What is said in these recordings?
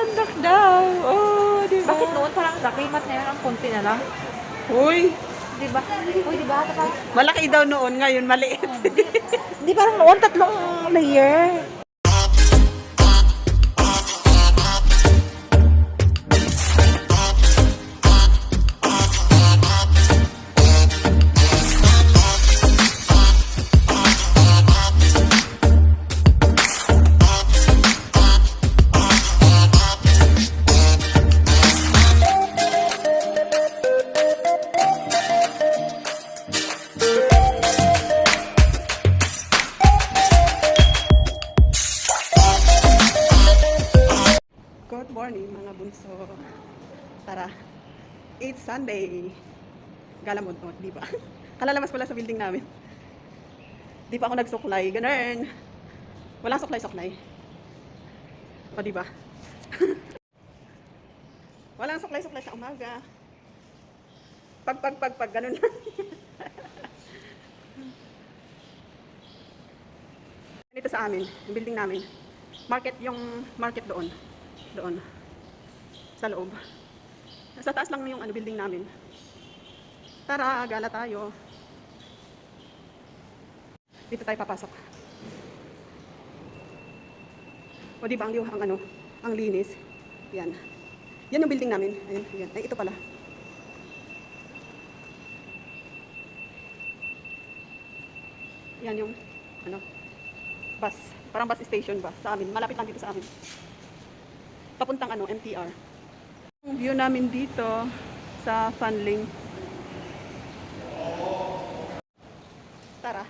Anak daw. Oh, di ba? Bakit noon parang laki, mat na yun ang konti na lang? Uy, Di ba? Uy, di ba? malaki daw noon, ngayon maliit. Di parang noon tatlong layer. Good morning mga bunso. Tara, it's Sunday. Galamod-mod, di ba? Kalalamas pala sa building namin. Di pa ako nagsuklay, ganun. Walang suklay-suklay. O, di ba? Walang suklay-suklay sa umaga. Pag, ganun lang. Dito sa amin, yung building namin. Yung market doon. Doon. Sa loob. Sa taas lang yung building namin. Tara, gala tayo. Dito tayo papasok. O diba ang linis. Yan. Yan yung building namin. Ayun, yan. Ay, ito pala. Yan yung bus. Parang bus station ba sa amin. Malapit lang dito sa amin. Papuntang MTR. Yung view namin dito sa Funling. Tara.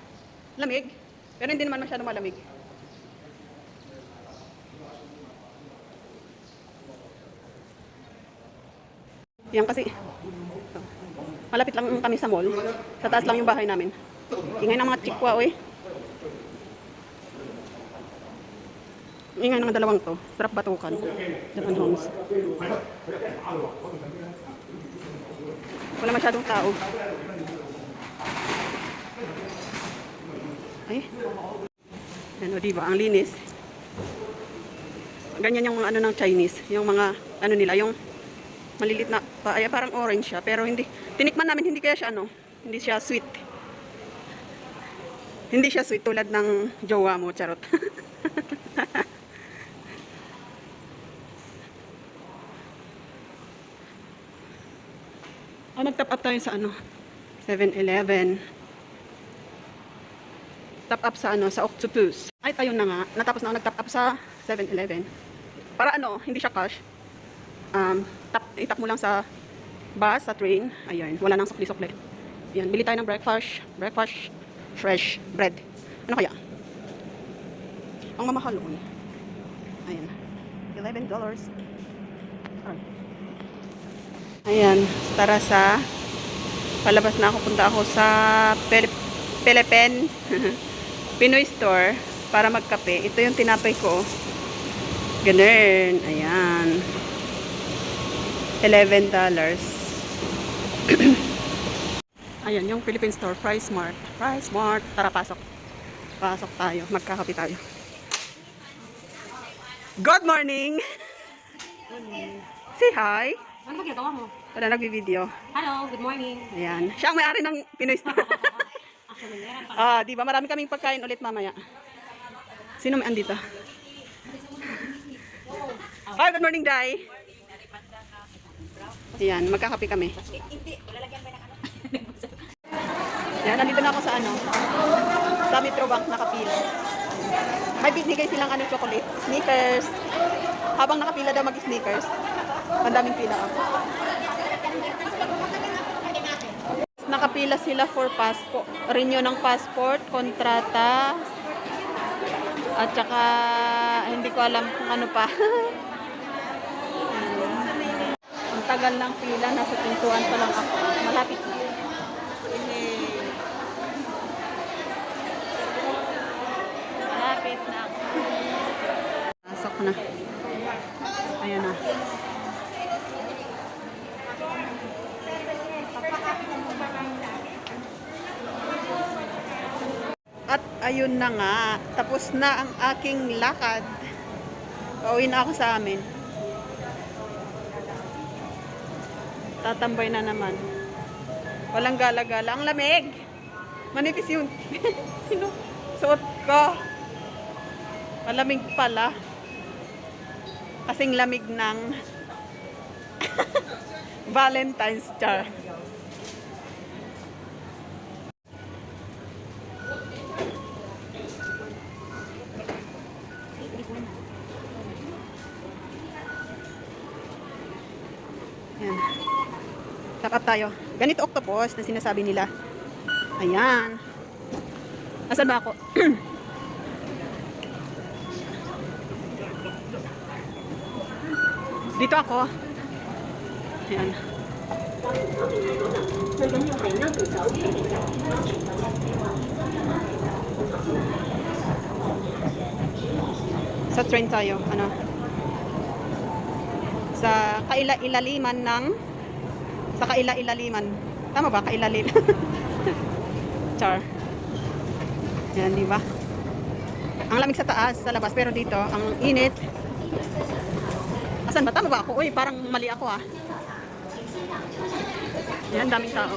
Lamig. Pero hindi naman masyadong malamig. Yan kasi malapit lang kami sa mall. Sa taas lang yung bahay namin. Ingay ng mga chikwa, oy. Ingay ng dalawang to. Sarap batukan. Japan Homes. Wala masyadong tao. Ay. Ano, diba? Ang linis. Ganyan yung ng Chinese. Yung mga, nila, yung malilit na, ay, parang orange siya. Pero hindi, tinikman namin, hindi kaya siya, hindi siya sweet. Hindi siya sweet tulad ng jowa mo, charot. Nag-top up tayo sa 7-Eleven. Top up sa sa Octopus. Ay, tayo na nga. Natapos na ako nag-top up sa 7-Eleven. Para hindi siya cash. Itap mo lang sa bus, sa train. Ayun, wala nang sukli-sukli. Yan, bili tayo ng breakfast. Breakfast, fresh bread. Ano kaya? Ang mamahal nun. Ayan, $11. Ayan, tara sa palabas na ako. Punta ako sa Philippine Pinoy store para magkape. Ito yung tinapay ko. Ganun. Ayan. $11. Ayan, yung Philippine store. Price Mart. Price Mart. Tara, pasok. Pasok tayo. Magkakape tayo. Good morning! Say hi! Ano ba ginagawa mo? Wala, nagbi-video. Hello, good morning. Ayan. Siya ang may-ari ng Pinoy store. Di ba? Marami kaming pagkain ulit mamaya. Sino may andito? Hi, good morning, Day. Ayan, magkakape kami. Ayan, nandito na ako sa sa Metrobank, nakapila. May binigay silang chocolate, sneakers. Habang nakapila daw mag-sneakers. Ang daming pila ako. Nakapila sila for passport, renew ng passport, kontrata, at saka hindi ko alam kung ano pa. Ang tagal ng pila, nasa pintuan pa lang ako. Malapit na. Malapit na ako. Pasok na. Ayan na. At ayun na nga, tapos na ang aking lakad. Pauwi na ako sa amin. Tatambay na naman. Walang gala-gala. Ang lamig. Manipis yung sino? Suot ko. Malamig pala. Kasing lamig ng Valentine's char. Ayan. Sakap tayo. Ganito octopus na sinasabi nila. Ayan. Asan ba ako? Dito ako. Ayan. Sa train tayo. Ano? Sa kaila-ilaliman ng sa kaila-ilaliman. Tama ba? Kailalim. Char. Yan, di ba? Ang lamig sa taas, sa labas, pero dito, ang init. Asan ba? Tama ba ako? Uy, parang mali ako ah. Yan, daming tao.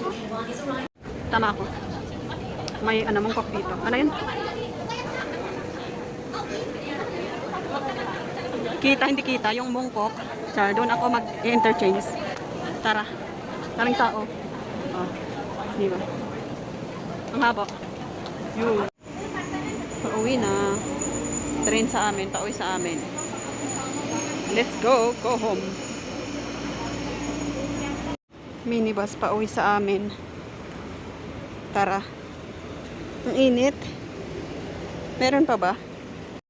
Tama ako. May mongkok dito. Ano yun? Kita, hindi kita. Yung mongkok. Char, doon ako mag-interchange. Tara. Daming tao. Oh, di ba? Ang haba. Yun. Pauwi na. Train sa amin. Pauwi sa amin. Let's go. Go home. Minibus pauwi sa amin. Tara. Ang init. Meron pa ba?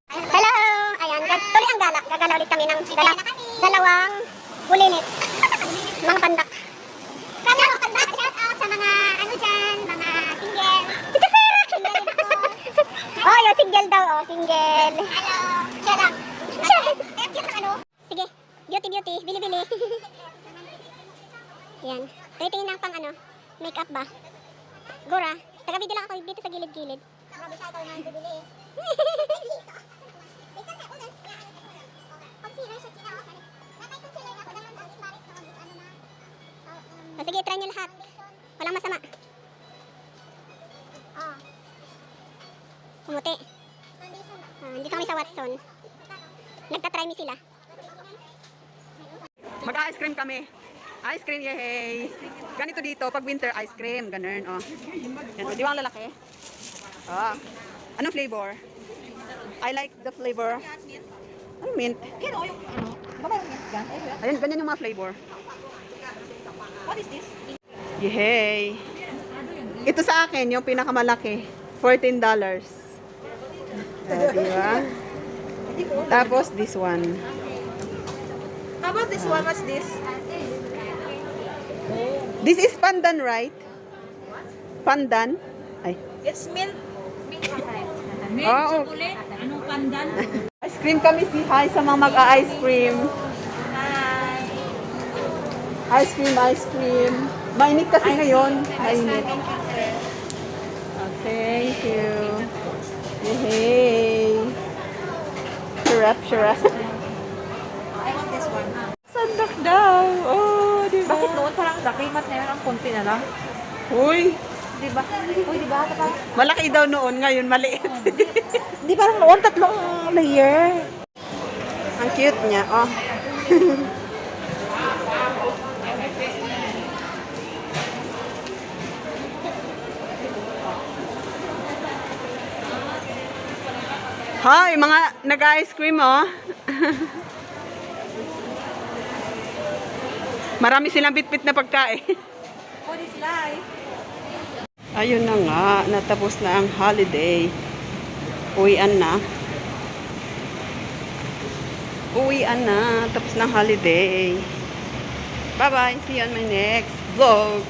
Hello! Ayan, tuloy ang gala. Gagala ulit kami ng dalawang bulinit. Mga pandak. Kami ang pandak. Shout out sa mga ano dyan, mga single. Single din ako. Oh, yung single daw, oh, single. Hello! Shout out. Sige, beauty, bili-bili. Yan. Titingin ng pang makeup ba? Gora, taga-video lang ako dito sa gilid-gilid. Grabe siya ito na bibili. Sige, try nyo lahat. Walang masama. Pumuti. Hindi kami sa Watson. Nagtatry mi sila. Mag-ice cream kami. Ice cream, yay! Ganito dito, pag winter ice cream, ganun, oh. Yan, oh, di ba ang lalaki? Ah. Anong flavor? I like the flavor. Ano mint? Ayun, ganyan yung mga flavor. What is this? Yay! Ito sa akin, yung pinakamalaki. $14. Diba? Tapos, this one. How about this one? What's this? This is pandan, right? Pandan? Ay. It's mint. Mint, Oh, chocolate, anong pandan? Ice cream kami, si hi sa mga mag-ice cream. Ice cream. Mainit kasi ngayon. Mainit. Oh, thank you. Hey. Sharap. I want this one. Sandak daw. Oh, diba? Bakit noon parang dakimat na yun ang konti na lang? Uy, Diba? Uy, diba? malaki daw noon, ngayon maliit. Di parang noon tatlong layer. Ang cute niya, oh. Hi, mga nag-ice cream, oh. Marami silang bitbit na pagkain. What is life? Ayun na nga, natapos na ang holiday. Uwian na. Tapos na ang holiday. Bye-bye, see you on my next vlog.